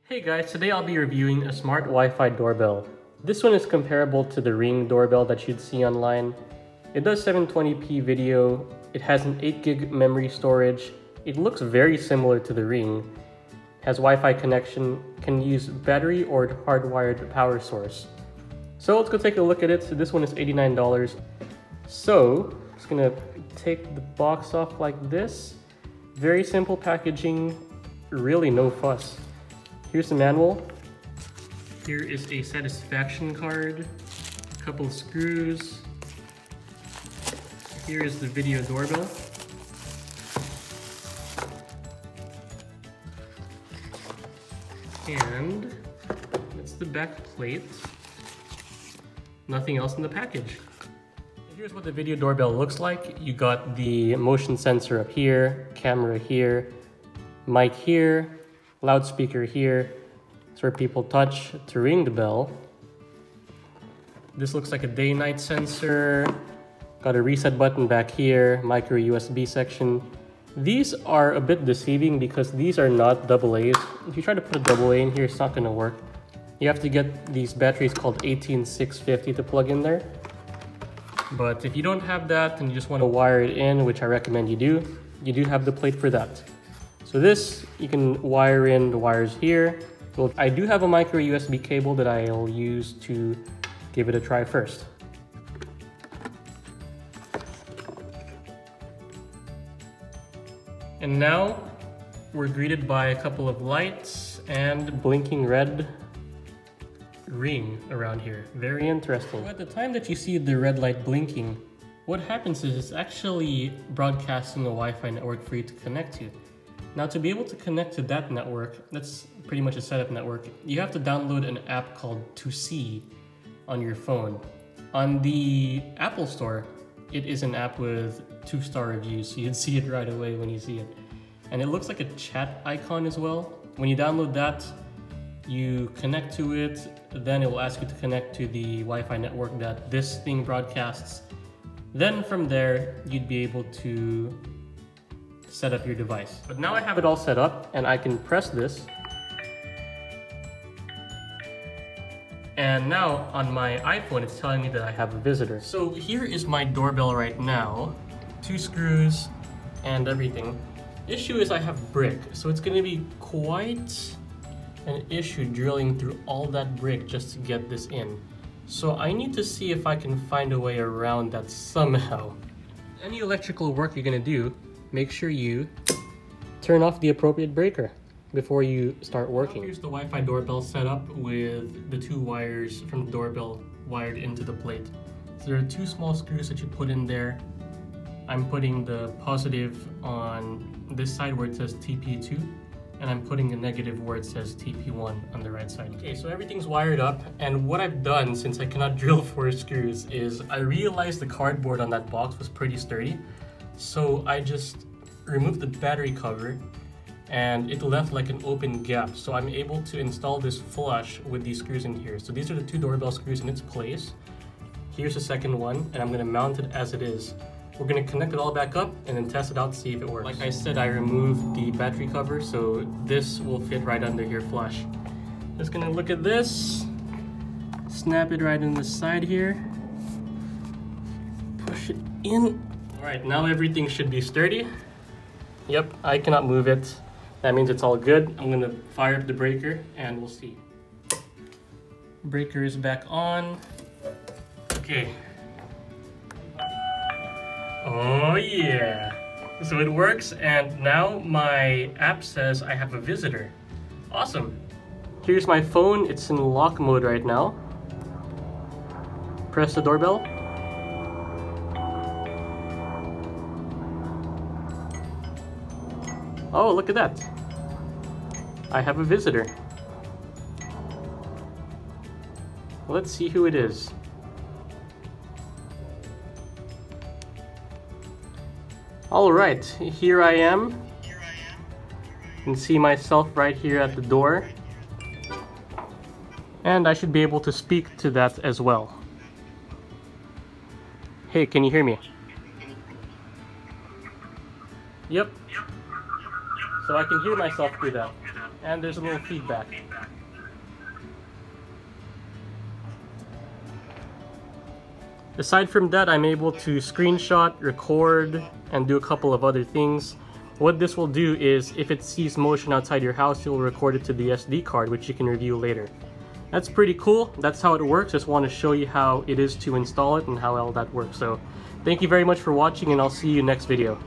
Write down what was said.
Hey guys, today I'll be reviewing a smart Wi-Fi doorbell. This one is comparable to the Ring doorbell that you'd see online. It does 720p video, it has an 8GB memory storage, it looks very similar to the Ring, has Wi-Fi connection, can use battery or hardwired power source. So let's go take a look at it. So this one is $89. So, I'm just gonna take the box off like this. Very simple packaging, really no fuss. Here's the manual. Here is a satisfaction card, a couple of screws. Here is the video doorbell. And that's the back plate. Nothing else in the package. Here's what the video doorbell looks like. You got the motion sensor up here, camera here, mic here, loudspeaker here. It's where people touch to ring the bell. This looks like a day-night sensor. Got a reset button back here, micro USB section. These are a bit deceiving because these are not AA's. If you try to put a AA in here, it's not gonna work. You have to get these batteries called 18650 to plug in there. But if you don't have that and you just want to wire it in, which I recommend you do have the plate for that. So this, you can wire in the wires here. Well, I do have a micro USB cable that I'll use to give it a try first. And now we're greeted by a couple of lights and blinking red ring around here. Very interesting. So at the time that you see the red light blinking, what happens is it's actually broadcasting a Wi-Fi network for you to connect to. Now to be able to connect to that network, that's pretty much a setup network, you have to download an app called To See on your phone. On the Apple Store, it is an app with 2-star reviews, so you'd see it right away when you see it. And it looks like a chat icon as well. When you download that, you connect to it, then it will ask you to connect to the Wi-Fi network that this thing broadcasts. Then from there, you'd be able to set up your device. But now I have it all set up and I can press this. And now on my iPhone, it's telling me that I have a visitor. So here is my doorbell right now. 2 screws and everything. Issue is I have brick, so it's gonna be quite an issue drilling through all that brick just to get this in. So I need to see if I can find a way around that somehow. Any electrical work you're gonna do, make sure you turn off the appropriate breaker before you start working. Here's the Wi-Fi doorbell setup with the 2 wires from the doorbell wired into the plate. So there are 2 small screws that you put in there. I'm putting the positive on this side where it says TP2, and I'm putting a negative where it says TP1 on the right side. Okay, so everything's wired up, and what I've done, since I cannot drill 4 screws, is I realized the cardboard on that box was pretty sturdy, so I just removed the battery cover, and it left like an open gap, so I'm able to install this flush with these screws in here. So these are the 2 doorbell screws in its place. Here's the second one, and I'm gonna mount it as it is. We're gonna connect it all back up and then test it out to see if it works. Like I said, I removed the battery cover, so this will fit right under here flush. Just gonna look at this, snap it right in the side here, push it in. All right, now everything should be sturdy. Yep, I cannot move it. That means it's all good. I'm gonna fire up the breaker and we'll see. Breaker is back on. Okay. Oh yeah, so it works, and now my app says I have a visitor. Awesome. Here's my phone, it's in lock mode right now. Press the doorbell. Oh, look at that. I have a visitor. Let's see who it is. All right, here I am. You can see myself right here at the door. And I should be able to speak to that as well. Hey, can you hear me? Yep. So I can hear myself through that. and there's a little feedback. Aside from that, I'm able to screenshot, record, and do a couple of other things. What this will do is, if it sees motion outside your house, it will record it to the SD card, which you can review later. That's pretty cool. That's how it works. Just want to show you how it is to install it and how all that works. So, thank you very much for watching, and I'll see you next video.